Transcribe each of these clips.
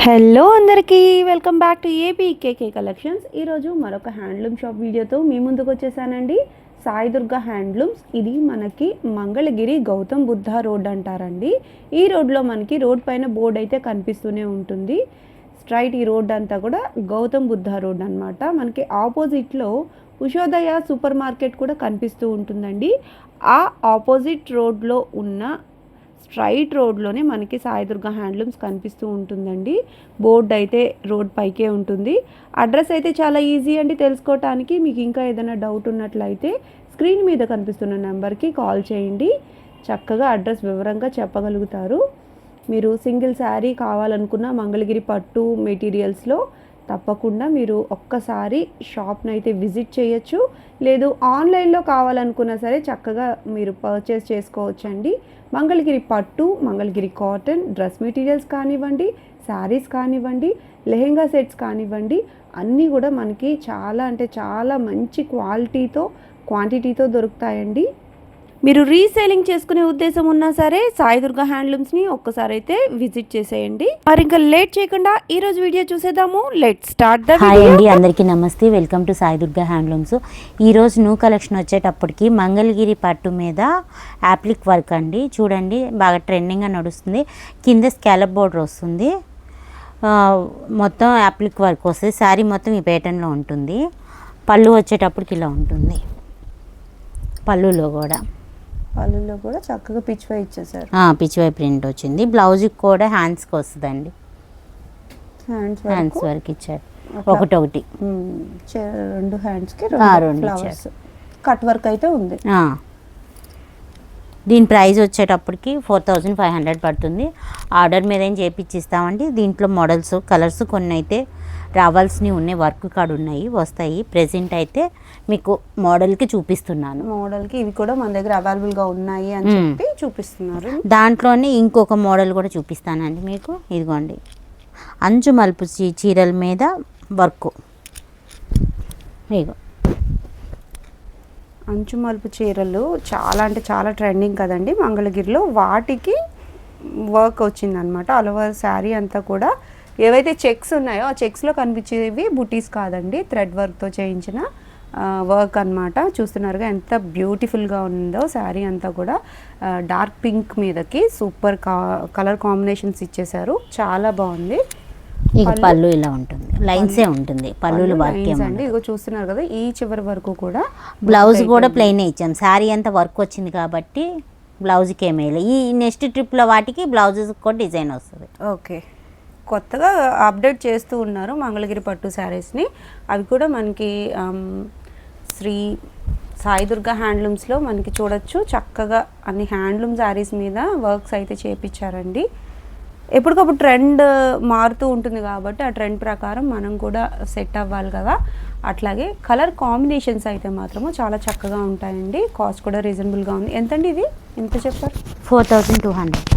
Hello అందరికీ welcome back to APKK collections. ఈరోజు మరొక హ్యాండ్లూమ్ షాప్ వీడియోతో మీ ముందుకు వచ్చేసానండి. సాయి దుర్గా హ్యాండ్లూమ్స్. ఇది మనకి మంగళగిరి గౌతమ్ బుద్ధ రోడ్ అంటారండి. ఈ రోడ్లో మనకి రోడ్ పైన బోర్డు అయితే కనిపిస్తూనే ఉంటుంది. స్ట్రైట్ ఈ రోడ్ అంతా కూడా గౌతమ్ బుద్ధ రోడ్ అనమాట. మనకి ఆపోజిట్లో ఉషోదయ సూపర్ మార్కెట్ కూడా కనిపిస్తూ ఉంటుందండి. ఆ ఆపోజిట్ రోడ్లో ఉన్న స్ట్రైట్ రోడ్లోనే మనకి సాయి దుర్గా హ్యాండ్లూమ్స్ కనిపిస్తూ ఉంటుందండి. బోర్డు అయితే రోడ్ పైకే ఉంటుంది. అడ్రస్ అయితే చాలా ఈజీ అండి తెలుసుకోవటానికి. మీకు ఇంకా ఏదైనా డౌట్ ఉన్నట్లయితే స్క్రీన్ మీద కనిపిస్తున్న నెంబర్కి కాల్ చేయండి. చక్కగా అడ్రస్ వివరంగా చెప్పగలుగుతారు. మీరు సింగిల్ శారీ కావాలనుకున్న మంగళగిరి పట్టు మెటీరియల్స్లో తప్పకుండా మీరు ఒక్కసారి షాప్ని అయితే విజిట్ చేయొచ్చు. లేదు ఆన్లైన్లో కావాలనుకున్నా సరే చక్కగా మీరు పర్చేస్ చేసుకోవచ్చండి. మంగళగిరి పట్టు, మంగళగిరి కాటన్ డ్రెస్ మెటీరియల్స్ కానివ్వండి, శారీస్ కానివ్వండి, లెహెంగా సెట్స్ కానివ్వండి, అన్నీ కూడా మనకి చాలా అంటే చాలా మంచి క్వాంటిటీతో దొరుకుతాయండి. మీరు రీసేలింగ్ చేసుకునే ఉద్దేశం ఉన్నా సరే సాయి దుర్గా హ్యాండ్లూమ్స్ని ఒక్కసారి అయితే విజిట్ చేసేయండి. మరి ఇంకా లేట్ చేయకుండా ఈరోజు వీడియో చూసేద్దాము. లెట్ స్టార్ట్ ద హాయ్ అండి, అందరికీ నమస్తే. Welcome to Sai Durga handlooms. ఈరోజు న్యూ కలెక్షన్ వచ్చేటప్పటికి మంగళగిరి పట్టు మీద యాప్లిక్ వర్క్ అండి. చూడండి, బాగా ట్రెండింగ్గా నడుస్తుంది. కింద స్కాలప్ బోర్డర్ వస్తుంది. మొత్తం యాప్లిక్ వర్క్ వస్తుంది. శారీ మొత్తం ఈ ప్యాటర్న్లో ఉంటుంది. పళ్ళు వచ్చేటప్పటికి ఇలా ఉంటుంది. పళ్ళులో కూడా చక్కగా పిచ్వై ఇచ్చేసారు. పిచ్వై ప్రింట్ వచ్చింది. బ్లౌజ్కి కూడా హ్యాండ్స్కి వస్తుందండి. హ్యాండ్స్ వర్క్ ఇచ్చారు. ఒకటి రెండు హ్యాండ్స్కి రెండు కట్ వర్క్ అయితే ఉంది. దీని ప్రైస్ వచ్చేటప్పటికి 4500 పడుతుంది. ఆర్డర్ మీద ఏం చేపించిస్తామండి. దీంట్లో మోడల్స్ కలర్స్ కొన్ని అయితే రావాల్సినవి ఉన్నాయి, వర్క్ కాడ ఉన్నాయి, వస్తాయి. ప్రెజెంట్ అయితే మీకు మోడల్కి చూపిస్తున్నాను. మోడల్కి ఇవి కూడా మన దగ్గర అవైలబుల్గా ఉన్నాయి అని చెప్పి చూపిస్తున్నారు. దాంట్లోనే ఇంకొక మోడల్ కూడా చూపిస్తానండి మీకు. ఇదిగోండి, అంచు మలుపు చీరల మీద వర్క్. ఇగో అంచు మలుపు చీరలు చాలా అంటే చాలా ట్రెండింగ్ కదండి మంగళగిరిలో. వాటికి వర్క్ వచ్చిందనమాట. ఆల్ ఓవర్ శారీ అంతా కూడా ఏవైతే చెక్స్ ఉన్నాయో ఆ చెక్స్లో కనిపించేవి బుటీస్ కాదండి, థ్రెడ్ వర్క్తో చేయించిన వర్క్ అనమాట. చూస్తున్నారుగా ఎంత బ్యూటిఫుల్గా ఉందో శారీ అంతా కూడా. డార్క్ పింక్ మీదకి సూపర్ కలర్ కాంబినేషన్స్ ఇచ్చేసారు. చాలా బాగుంది. ఇక పళ్ళు ఇలా ఉంటుంది, లైన్సే ఉంటుంది. పళ్ళు వర్క్ అండి. ఇగో చూస్తున్నారు కదా, ఈ చివరి వరకు కూడా. బ్లౌజ్ కూడా ప్లెయిన్ ఇచ్చాం. శారీ అంతా వర్క్ వచ్చింది కాబట్టి బ్లౌజ్కి ఏమేయాలి. ఈ నెక్స్ట్ ట్రిప్లో వాటికి బ్లౌజెస్ కూడా డిజైన్ వస్తుంది. ఓకే, కొత్తగా అప్డేట్ చేస్తూ ఉన్నారు మంగళగిరి పట్టు శారీస్ని. అవి కూడా మనకి శ్రీ సాయి దుర్గా హ్యాండ్లూమ్స్లో మనకి చూడొచ్చు. చక్కగా అన్ని హ్యాండ్లూమ్ శారీస్ మీద వర్క్స్ అయితే చేపించారండి. ఎప్పటికప్పుడు ట్రెండ్ మారుతూ ఉంటుంది కాబట్టి ఆ ట్రెండ్ ప్రకారం మనం కూడా సెట్ అవ్వాలి కదా. అట్లాగే కలర్ కాంబినేషన్స్ అయితే మాత్రము చాలా చక్కగా ఉంటాయండి. కాస్ట్ కూడా రీజనబుల్గా ఉంది. ఎంతండి ఇది? ఎంత చెప్పారు?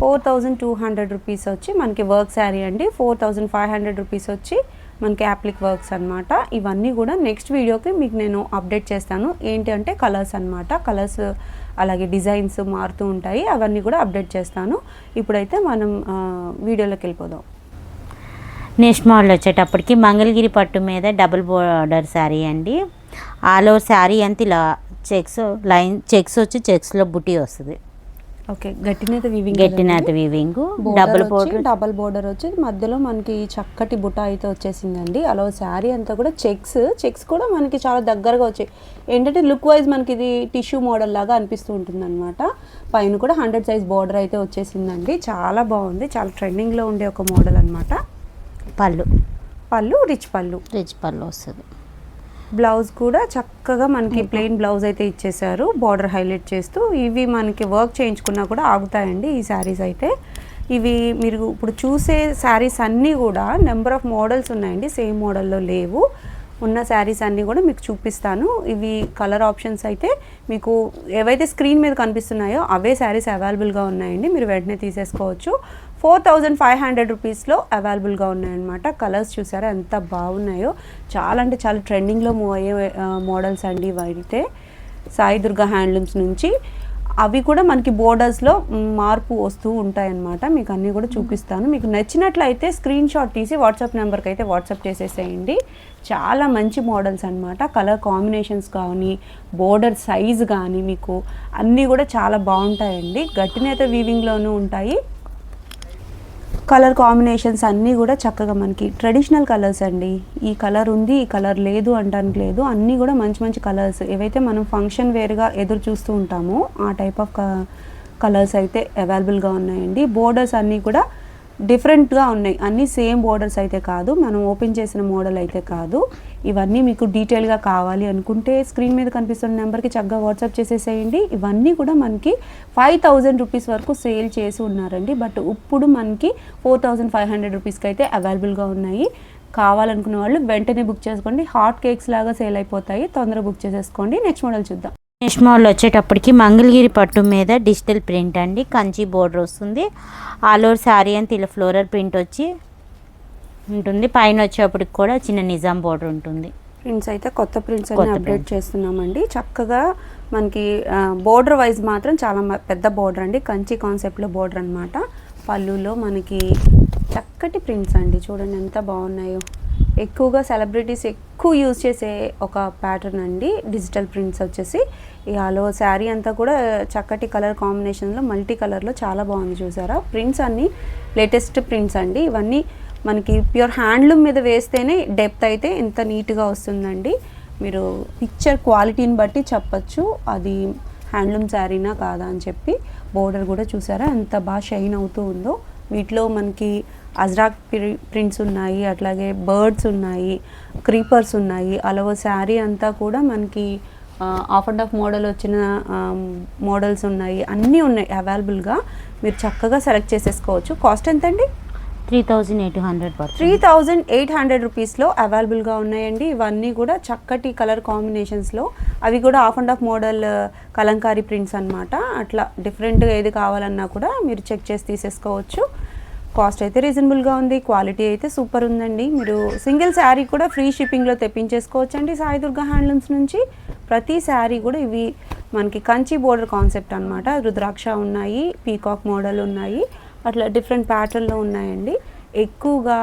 4200 రూపీస్ వచ్చి మనకి వర్క్ శారీ అండి. 4500 రూపీస్ వచ్చి మనకి యాప్లిక్ వర్క్స్ అనమాట. ఇవన్నీ కూడా నెక్స్ట్ వీడియోకి మీకు నేను అప్డేట్ చేస్తాను. ఏంటి అంటే కలర్స్ అనమాట. కలర్స్ అలాగే డిజైన్స్ మారుతూ ఉంటాయి. అవన్నీ కూడా అప్డేట్ చేస్తాను. ఇప్పుడైతే మనం వీడియోలోకి వెళ్ళిపోదాం. నెక్స్ట్ మోడల్ వచ్చేటప్పటికి మంగళగిరి పట్టు మీద డబుల్ బోర్డర్ శారీ అండి. ఆల్ ఓవర్ శారీ అంతా ఇలా చెక్స్ వచ్చి చెక్స్లో బుటీ వస్తుంది. ఓకే, గట్టినేత వీవింగ్ డబుల్ బోర్డర్ వచ్చి మధ్యలో మనకి చక్కటి బుట్ట అయితే వచ్చేసిందండి. అలా శారీ అంతా కూడా చెక్స్ కూడా మనకి చాలా దగ్గరగా వచ్చాయి. ఏంటంటే లుక్ వైజ్ మనకి ఇది టిష్యూ మోడల్ లాగా అనిపిస్తూ ఉంటుంది అనమాట. పైన కూడా 100 సైజ్ బోర్డర్ అయితే వచ్చేసిందండి. చాలా బాగుంది. చాలా ట్రెండింగ్లో ఉండే ఒక మోడల్ అనమాట. పళ్ళు రిచ్ పళ్ళు వస్తుంది. బ్లౌజ్ కూడా చక్కగా మనకి ప్లెయిన్ బ్లౌజ్ అయితే ఇచ్చేసారు, బార్డర్ హైలైట్ చేస్తూ. ఇవి మనకి వర్క్ చేయించుకున్నా కూడా ఆగుతాయండి ఈ శారీస్ అయితే. ఇవి మీరు ఇప్పుడు చూసే శారీస్ అన్నీ కూడా నెంబర్ ఆఫ్ మోడల్స్ ఉన్నాయండి. సేమ్ మోడల్లో లేవు. ఉన్న శారీస్ అన్నీ కూడా మీకు చూపిస్తాను. ఇవి కలర్ ఆప్షన్స్ అయితే మీకు ఏవైతే స్క్రీన్ మీద కనిపిస్తున్నాయో అవే శారీస్ అవైలబుల్గా ఉన్నాయండి. మీరు వెంటనే తీసేసుకోవచ్చు. 4500 రూపీస్లో అవైలబుల్గా ఉన్నాయన్నమాట. కలర్స్ చూసారా ఎంత బాగున్నాయో. చాలా అంటే చాలా ట్రెండింగ్లో మూవ్ అయ్యే మోడల్స్ అండి ఇవైతే. సాయి దుర్గా హ్యాండ్లూమ్స్ నుంచి అవి కూడా మనకి బోర్డర్స్లో మార్పు వస్తూ ఉంటాయన్నమాట. మీకు అన్నీ కూడా చూపిస్తాను. మీకు నచ్చినట్లయితే స్క్రీన్ షాట్ తీసి వాట్సాప్ నెంబర్కి అయితే వాట్సాప్ చేసేసేయండి. చాలా మంచి మోడల్స్ అన్నమాట. కలర్ కాంబినేషన్స్ కానీ బోర్డర్ సైజ్ కానీ మీకు అన్నీ కూడా చాలా బాగుంటాయండి. గట్టినేత వీవింగ్లోనూ ఉంటాయి. కలర్ కాంబినేషన్స్ అన్నీ కూడా చక్కగా మనకి ట్రెడిషనల్ కలర్స్ అండి. ఈ కలర్ ఉంది, ఈ కలర్ లేదు అంటానికి లేదు. అన్నీ కూడా మంచి మంచి కలర్స్, ఏవైతే మనం ఫంక్షన్ వేర్గా ఎదురు చూస్తూ ఉంటామో ఆ టైప్ ఆఫ్ కలర్స్ అయితే అవైలబుల్గా ఉన్నాయండి. బోర్డర్స్ అన్నీ కూడా డిఫరెంట్గా ఉన్నాయి. అన్నీ సేమ్ బోర్డర్స్ అయితే కాదు, మనం ఓపెన్ చేసిన మోడల్ అయితే కాదు. ఇవన్నీ మీకు డీటెయిల్గా కావాలి అనుకుంటే స్క్రీన్ మీద కనిపిస్తున్న నెంబర్కి చక్కగా వాట్సాప్ చేసేసేయండి. ఇవన్నీ కూడా మనకి 5000 రూపీస్ వరకు సేల్ చేసి ఉన్నారండి. బట్ ఇప్పుడు మనకి 4500 రూపీస్కి అయితే అవైలబుల్గా ఉన్నాయి. కావాలనుకున్న వాళ్ళు వెంటనే బుక్ చేసుకోండి. హాట్ కేక్స్ లాగా సేల్ అయిపోతాయి. తొందరగా బుక్ చేసేసుకోండి. నెక్స్ట్ మోడల్ చూద్దాం. నెక్స్ట్ మోడల్ వచ్చేటప్పటికి మంగళగిరి పట్టు మీద డిజిటల్ ప్రింట్ అండి. కంచి బోర్డర్ వస్తుంది. ఆల్ ఓవర్ శారీ అంతా ఇలా ఫ్లోరల్ ప్రింట్ వచ్చి ఉంటుంది. పైన వచ్చేప్పటికి కూడా చిన్న నిజాం బోర్డర్ ఉంటుంది. ప్రింట్స్ అయితే కొత్త ప్రింట్స్ అన్ని అప్డేట్ చేస్తున్నామండి. చక్కగా మనకి బోర్డర్ వైజ్ మాత్రం చాలా పెద్ద బోర్డర్ అండి. కంచి కాన్సెప్ట్లో బోర్డర్ అనమాట. పళ్ళులో మనకి చక్కటి ప్రింట్స్ అండి. చూడండి ఎంత బాగున్నాయో. ఎక్కువగా సెలబ్రిటీస్ ఎక్కువ యూజ్ చేసే ఒక ప్యాటర్న్ అండి డిజిటల్ ప్రింట్స్ వచ్చేసి. ఇవాళ శారీ అంతా కూడా చక్కటి కలర్ కాంబినేషన్లో మల్టీ కలర్లో చాలా బాగుంది. చూసారా ప్రింట్స్ అన్నీ లేటెస్ట్ ప్రింట్స్ అండి. ఇవన్నీ మనకి ప్యూర్ హ్యాండ్లూమ్ మీద వేస్తేనే డెప్త్ అయితే ఎంత నీట్గా వస్తుందండి. మీరు పిక్చర్ క్వాలిటీని బట్టి చెప్పచ్చు అది హ్యాండ్లూమ్ శారీనా కాదా అని చెప్పి. బోర్డర్ కూడా చూసారా ఎంత బాగా షైన్ అవుతూ ఉందో. వీటిలో మనకి అజ్రాక్ ప్రింట్స్ ఉన్నాయి, అట్లాగే బర్డ్స్ ఉన్నాయి, క్రీపర్స్ ఉన్నాయి. అలవ శారీ అంతా కూడా మనకి ఆఫ్ అండ్ ఆఫ్ మోడల్ వచ్చిన మోడల్స్ ఉన్నాయి. అన్నీ ఉన్నాయి అవైలబుల్గా. మీరు చక్కగా సెలెక్ట్ చేసేసుకోవచ్చు. కాస్ట్ ఎంత అండి? 3800 3800 రూపీస్లో అవైలబుల్గా ఉన్నాయండి. ఇవన్నీ కూడా చక్కటి కలర్ కాంబినేషన్స్లో. అవి కూడా of and of model Kalamkari prints అనమాట. అట్లా డిఫరెంట్గా ఏది కావాలన్నా కూడా మీరు చెక్ చేసి తీసేసుకోవచ్చు. కాస్ట్ అయితే రీజనబుల్గా ఉంది. క్వాలిటీ అయితే సూపర్ ఉందండి. మీరు సింగిల్ శారీ కూడా ఫ్రీ షిప్పింగ్లో తెప్పించేసుకోవచ్చు అండి సాయి దుర్గా హ్యాండ్లూమ్స్ నుంచి. ప్రతి శారీ కూడా ఇవి మనకి కంచి బోర్డర్ కాన్సెప్ట్ అనమాట. రుద్రాక్ష ఉన్నాయి, పీకాక్ మోడల్ ఉన్నాయి, అట్లా డిఫరెంట్ ప్యాటర్న్లో ఉన్నాయండి. ఎక్కువగా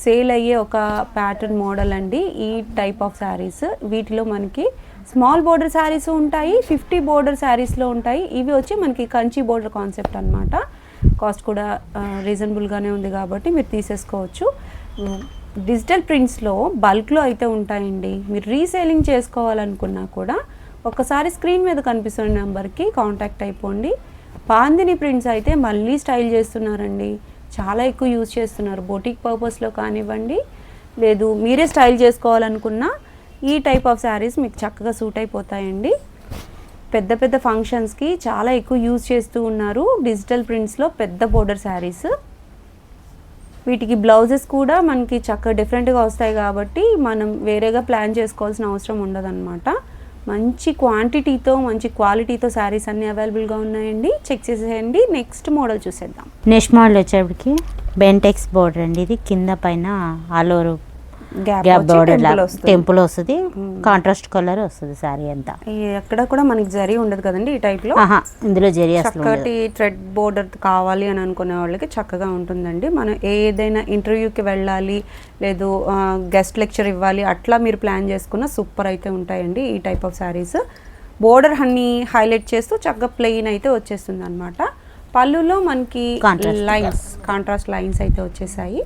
సేల్ అయ్యే ఒక ప్యాటర్న్ మోడల్ అండి ఈ టైప్ ఆఫ్ శారీస్. వీటిలో మనకి స్మాల్ బోర్డర్ శారీస్ ఉంటాయి, 50 బోర్డర్ శారీస్లో ఉంటాయి. ఇవి వచ్చి మనకి కంచి బోర్డర్ కాన్సెప్ట్ అనమాట. కాస్ట్ కూడా రీజనబుల్గానే ఉంది కాబట్టి మీరు తీసేసుకోవచ్చు. డిజిటల్ ప్రింట్స్లో బల్క్లో అయితే ఉంటాయండి. మీరు రీసేలింగ్ చేసుకోవాలనుకున్నా కూడా ఒకసారి స్క్రీన్ మీద కనిపిస్తున్న నెంబర్కి కాంటాక్ట్ అయిపోండి. బాందిని ప్రింట్స్ అయితే మళ్ళీ స్టైల్ చేస్తున్నారండి. చాలా ఎక్కువ యూజ్ చేస్తున్నారు. బొటిక్ పర్పస్లో కానివ్వండి, లేదు మీరే స్టైల్ చేసుకోవాలనుకున్నా ఈ టైప్ ఆఫ్ శారీస్ మీకు చక్కగా సూట్ అయిపోతాయండి. పెద్ద పెద్ద ఫంక్షన్స్కి చాలా ఎక్కువ యూజ్ చేస్తూ ఉన్నారు డిజిటల్ ప్రింట్స్లో పెద్ద బోర్డర్ శారీస్. వీటికి బ్లౌజెస్ కూడా మనకి చక్కగా డిఫరెంట్గా వస్తాయి కాబట్టి మనం వేరేగా ప్లాన్ చేసుకోవాల్సిన అవసరం ఉండదన్నమాట. మంచి క్వాంటిటీతో మంచి క్వాలిటీతో శారీస్ అన్నీ అవైలబుల్గా ఉన్నాయండి. చెక్ చేసేయండి. నెక్స్ట్ మోడల్ చూసేద్దాం. నెక్స్ట్ మోడల్ వచ్చేప్పటికి బెంటెక్స్ బోర్డర్ అండి. ఇది కింద పైన all over gap border temple వస్తుంది. కాంట్రాస్ట్ కలర్ వస్తుంది శారీ అంతా. ఎక్కడ కూడా మనకి జరీ ఉండదు కదండి ఈ టైప్ లో. ఇందులో జరీ చక్కటి థ్రెడ్ బోర్డర్ కావాలి అని అనుకునే వాళ్ళకి చక్కగా ఉంటుందండి. మనం ఏదైనా ఇంటర్వ్యూకి వెళ్ళాలి, లేదు గెస్ట్ లెక్చర్ ఇవ్వాలి, అట్లా మీరు ప్లాన్ చేసుకున్న సూపర్ అయితే ఉంటాయండి ఈ టైప్ ఆఫ్ శారీస్. బోర్డర్ అన్ని హైలైట్ చేస్తూ చక్కగా ప్లెయిన్ అయితే వచ్చేస్తుంది అనమాట. పళ్ళులో మనకి లైన్స్, కాంట్రాస్ట్ లైన్స్ అయితే వచ్చేసాయి.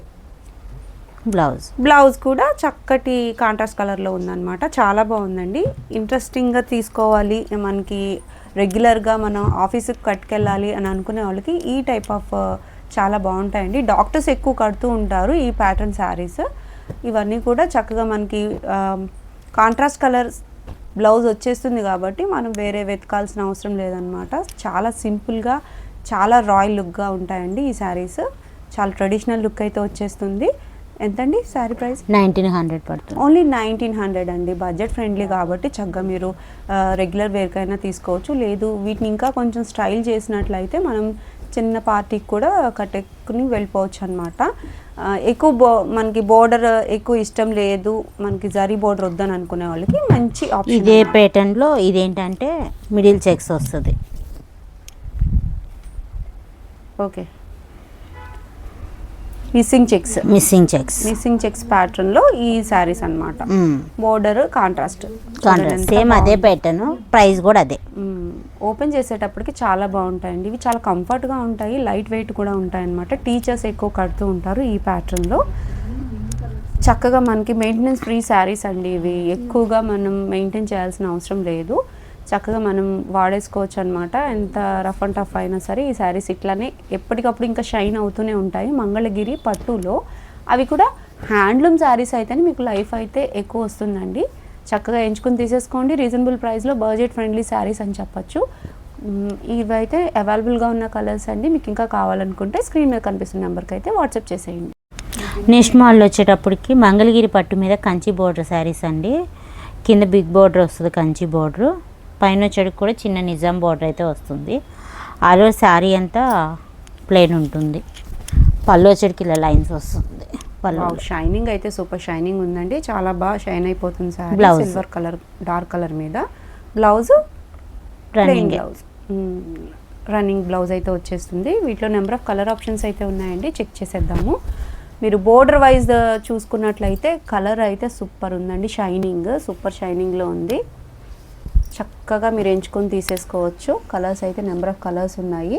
బ్లౌజ్ కూడా చక్కటి కాంట్రాస్ట్ కలర్లో ఉందన్నమాట. చాలా బాగుందండి. ఇంట్రెస్టింగ్గా తీసుకోవాలి, మనకి రెగ్యులర్గా మనం ఆఫీస్కి కట్టుకెళ్ళాలి అని అనుకునే వాళ్ళకి ఈ టైప్ ఆఫ్ చాలా బాగుంటాయండి. డాక్టర్స్ ఎక్కువ కడుతూ ఉంటారు ఈ ప్యాటర్న్ శారీస్. ఇవన్నీ కూడా చక్కగా మనకి కాంట్రాస్ట్ కలర్ బ్లౌజ్ వచ్చేస్తుంది కాబట్టి మనం వేరే వెతకాల్సిన అవసరం లేదనమాట. చాలా సింపుల్గా చాలా రాయల్ లుక్గా ఉంటాయండి ఈ శారీస్. చాలా ట్రెడిషనల్ లుక్ అయితే వచ్చేస్తుంది. ఎంతండి శారీ ప్రైస్? 1900 పడుతుంది. ఓన్లీ 1900 అండి. బడ్జెట్ ఫ్రెండ్లీ కాబట్టి చక్కగా మీరు రెగ్యులర్ వేర్కైనా తీసుకోవచ్చు. లేదు వీటిని ఇంకా కొంచెం స్టైల్ చేసినట్లయితే మనం చిన్న పార్టీకి కూడా కట్టుకుని వెళ్ళిపోవచ్చు అనమాట. ఎక్కువ మనకి బోర్డర్ ఎక్కువ ఇష్టం లేదు, మనకి జరీ బోర్డర్ వద్దని అనుకునే వాళ్ళకి మంచి ఆప్షన్. ఇదే ప్యాటర్న్లో ఇదేంటంటే మిడిల్ చెక్స్ వస్తుంది. ఓకే, మిస్సింగ్ చెక్స్ ప్యాటర్న్ లో ఈ శారీస్ అన్నమాట. బోర్డర్ కాంట్రాస్ట్ సేమ్ అదే ప్యాటర్న్, ప్రైస్ కూడా అదే. ఓపెన్ చేసేటప్పటికి చాలా బాగుంటాయండి. ఇవి చాలా కంఫర్ట్గా ఉంటాయి, లైట్ వెయిట్ కూడా ఉంటాయి అన్నమాట. టీచర్స్ ఎక్కువ కడుతూ ఉంటారు ఈ ప్యాటర్న్లో. చక్కగా మనకి మెయింటెనెన్స్ ఫ్రీ శారీస్ అండి ఇవి. ఎక్కువగా మనం మెయింటైన్ చేయాల్సిన అవసరం లేదు, చక్కగా మనం వాడేసుకోవచ్చు అనమాట. ఎంత రఫ్ అండ్ టఫ్ అయినా సరే ఈ శారీస్ ఇట్లానే ఎప్పటికప్పుడు ఇంకా షైన్ అవుతూనే ఉంటాయి. మంగళగిరి పట్టులో అవి కూడా హ్యాండ్లూమ్ శారీస్ అయితేనే మీకు లైఫ్ అయితే ఎక్కువ వస్తుందండి. చక్కగా ఎంచుకుని తీసేసుకోండి. రీజనబుల్ ప్రైస్లో బడ్జెట్ ఫ్రెండ్లీ శారీస్ అని చెప్పొచ్చు. ఇవైతే అవైలబుల్గా ఉన్న కలర్స్ అండి. మీకు ఇంకా కావాలనుకుంటే స్క్రీన్ మీద కనిపిస్తున్న నెంబర్కి అయితే వాట్సాప్ చేసేయండి. నెక్స్ట్ మోడల్ వచ్చేటప్పటికి మంగళగిరి పట్టు మీద కంచి బోర్డర్ శారీస్ అండి. కింద బిగ్ బోర్డర్ వస్తుంది కంచి బోర్డర్, పైన వచ్చేటికి కూడా చిన్న నిజాం బోర్డర్ అయితే వస్తుంది. ఆలో శారీ అంతా ప్లెయిన్ ఉంటుంది. పళ్ళు వచ్చేటికి ఇలా లైన్స్ వస్తుంది. పళ్ళు షైనింగ్ అయితే సూపర్ షైనింగ్ ఉందండి, చాలా బాగా షైన్ అయిపోతుంది sari. Blouse silver colour dark colour మీద బ్లౌజ్ రన్నింగ్ బ్లౌజ్ అయితే వచ్చేస్తుంది. వీటిలో నెంబర్ ఆఫ్ కలర్ ఆప్షన్స్ అయితే ఉన్నాయండి, చెక్ చేసేద్దాము. మీరు బోర్డర్ వైజ్ చూసుకున్నట్లయితే కలర్ అయితే సూపర్ ఉందండి, షైనింగ్ సూపర్ షైనింగ్లో ఉంది. చక్కగా మీరు ఎంచుకొని తీసేసుకోవచ్చు. కలర్స్ అయితే నెంబర్ ఆఫ్ కలర్స్ ఉన్నాయి.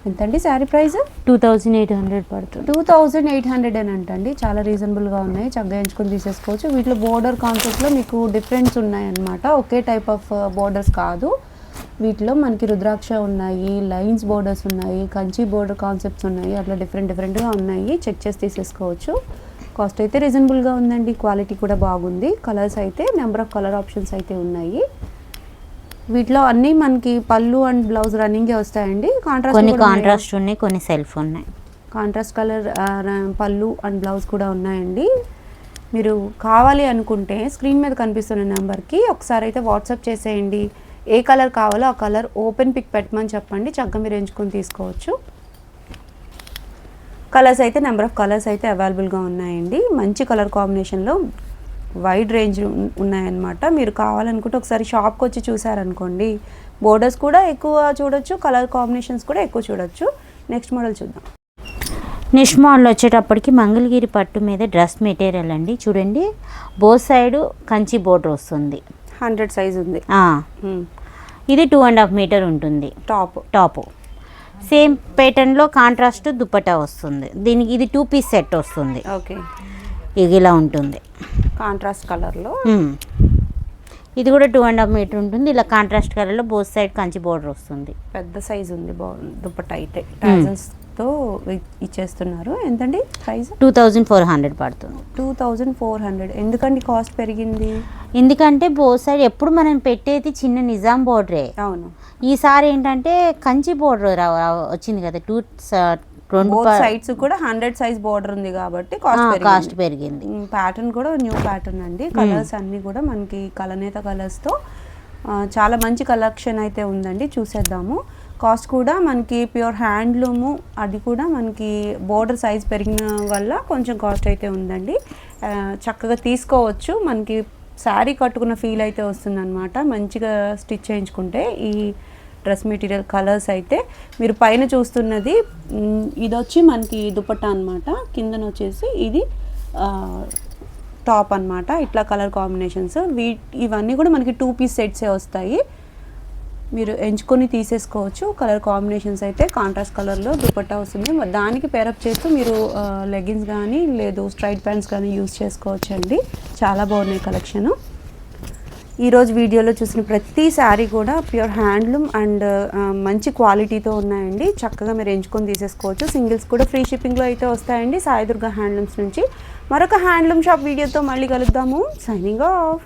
ఎంతండి శారీ ప్రైస్? 2800 పడుతుంది. 2800 అని అంటండి, చాలా రీజనబుల్గా ఉన్నాయి. చక్కగా ఎంచుకొని తీసేసుకోవచ్చు. వీటిలో బోర్డర్ కాన్సెప్ట్లో మీకు డిఫరెన్స్ ఉన్నాయన్నమాట, ఒకే టైప్ ఆఫ్ బోర్డర్స్ కాదు. వీటిలో మనకి రుద్రాక్ష ఉన్నాయి, లైన్స్ బోర్డర్స్ ఉన్నాయి, కంచి బోర్డర్ కాన్సెప్ట్స్ ఉన్నాయి, అట్లా డిఫరెంట్గా ఉన్నాయి. చెక్ చేసి తీసేసుకోవచ్చు. కాస్ట్ అయితే రీజనబుల్గా ఉందండి, క్వాలిటీ కూడా బాగుంది. కలర్స్ అయితే నెంబర్ ఆఫ్ కలర్ ఆప్షన్స్ అయితే ఉన్నాయి. వీటిలో అన్నీ మనకి పళ్ళు అండ్ బ్లౌజ్ రన్నింగే వస్తాయండి. కొన్ని కాంట్రాస్ట్ ఉన్నాయి, కొన్ని సెల్ఫ్ ఉన్నాయి. కాంట్రాస్ట్ కలర్ పళ్ళు అండ్ బ్లౌజ్ కూడా ఉన్నాయండి. మీరు కావాలి అనుకుంటే స్క్రీన్ మీద కనిపిస్తున్న నెంబర్కి ఒకసారి అయితే వాట్సాప్ చేసేయండి. ఏ కలర్ కావాలో ఆ కలర్ ఓపెన్ పిక్ పెట్టమని చెప్పండి, చక్కగా మీరు ఎంచుకొని తీసుకోవచ్చు. కలర్స్ అయితే నెంబర్ ఆఫ్ కలర్స్ అయితే అవైలబుల్గా ఉన్నాయండి. మంచి కలర్ కాంబినేషన్లో వైడ్ రేంజ్ ఉన్నాయన్నమాట. మీరు కావాలనుకుంటే ఒకసారి షాప్కి వచ్చి చూసారనుకోండి, బోర్డర్స్ కూడా ఎక్కువ చూడొచ్చు, కలర్ కాంబినేషన్స్ కూడా ఎక్కువ చూడొచ్చు. నెక్స్ట్ మోడల్ చూద్దాం. నెక్స్ట్ మోడల్ వచ్చేటప్పటికి మంగళగిరి పట్టు మీద డ్రెస్ మెటీరియల్ అండి. చూడండి, బోత్ సైడ్ కంచి బోర్డర్ వస్తుంది, 100 సైజ్ ఉంది. ఇది 2.5 మీటర్ ఉంటుంది టాప్. సేమ్ ప్యాటర్న్లో కాంట్రాస్ట్ దుపట్టా వస్తుంది. దీనికి ఇది 2 పీస్ సెట్ వస్తుంది. ఓకే, ఇది ఇలా ఉంటుంది కాంట్రాస్ట్ కలర్లో. ఇది కూడా 2.5 మీటర్ ఉంటుంది. ఇలా కాంట్రాస్ట్ కలర్లో బోత్ సైడ్ కంచి బోర్డర్ వస్తుంది. పెద్ద సైజ్ ఉంది దుపట్టా అయితే. టాజల్స్తో ఇచ్చేస్తున్నారు. ఎంతండి ప్రైస్? 2400 పడుతుంది. 2400. ఎందుకండి కాస్ట్ పెరిగింది? ఎందుకంటే బోత్ సైడ్ ఎప్పుడు మనం పెట్టేది చిన్న నిజాం బోర్డరే. అవును, ఈసారి ఏంటంటే కంచి బోర్డర్ వచ్చింది కదా, బోత్ సైడ్స్ కూడా 100 సైజ్ బోర్డర్ ఉంది కాబట్టి కాస్ట్ పెరిగింది. ప్యాటర్న్ కూడా న్యూ ప్యాటర్న్ అండి. కలర్స్ అన్నీ కూడా మనకి కలనేత కలర్స్తో చాలా మంచి కలెక్షన్ అయితే ఉందండి, చూసేద్దాము. కాస్ట్ కూడా మనకి ప్యూర్ హ్యాండ్లూము, అది కూడా మనకి బోర్డర్ సైజ్ పెరిగిన వల్ల కొంచెం కాస్ట్ అయితే ఉందండి. చక్కగా తీసుకోవచ్చు. మనకి శారీ కట్టుకున్న ఫీల్ అయితే వస్తుందన్నమాట, మంచిగా స్టిచ్ చేయించుకుంటే. ఈ డ్రెస్ మెటీరియల్ కలర్స్ అయితే మీరు పైన చూస్తున్నది, ఇది వచ్చి మనకి దుపట్టా అనమాట, కిందన వచ్చేసి ఇది టాప్ అనమాట. ఇట్లా కలర్ కాంబినేషన్స్. ఇవన్నీ కూడా మనకి 2 పీస్ సెట్సే వస్తాయి. మీరు ఎంచుకొని తీసేసుకోవచ్చు. కలర్ కాంబినేషన్స్ అయితే కాంట్రాస్ట్ కలర్లో దుపట్టా వస్తుంది. దానికి పేరప్ చేస్తూ మీరు లెగిన్స్ కానీ లేదు స్ట్రైట్ ప్యాంట్స్ కానీ యూస్ చేసుకోవచ్చు అండి. చాలా బాగున్నాయి కలెక్షను. ఈరోజు వీడియోలో చూసిన ప్రతి శారీ కూడా ప్యూర్ హ్యాండ్లూమ్ అండ్ మంచి క్వాలిటీతో ఉన్నాయండి. చక్కగా మీరు ఎంచుకొని తీసేసుకోవచ్చు. సింగిల్స్ కూడా ఫ్రీ షిప్పింగ్లో అయితే వస్తాయండి సాయి దుర్గా హ్యాండ్లూమ్స్ నుంచి. మరొక హ్యాండ్లూమ్ షాప్ వీడియోతో మళ్ళీ కలుద్దాము. Signing off.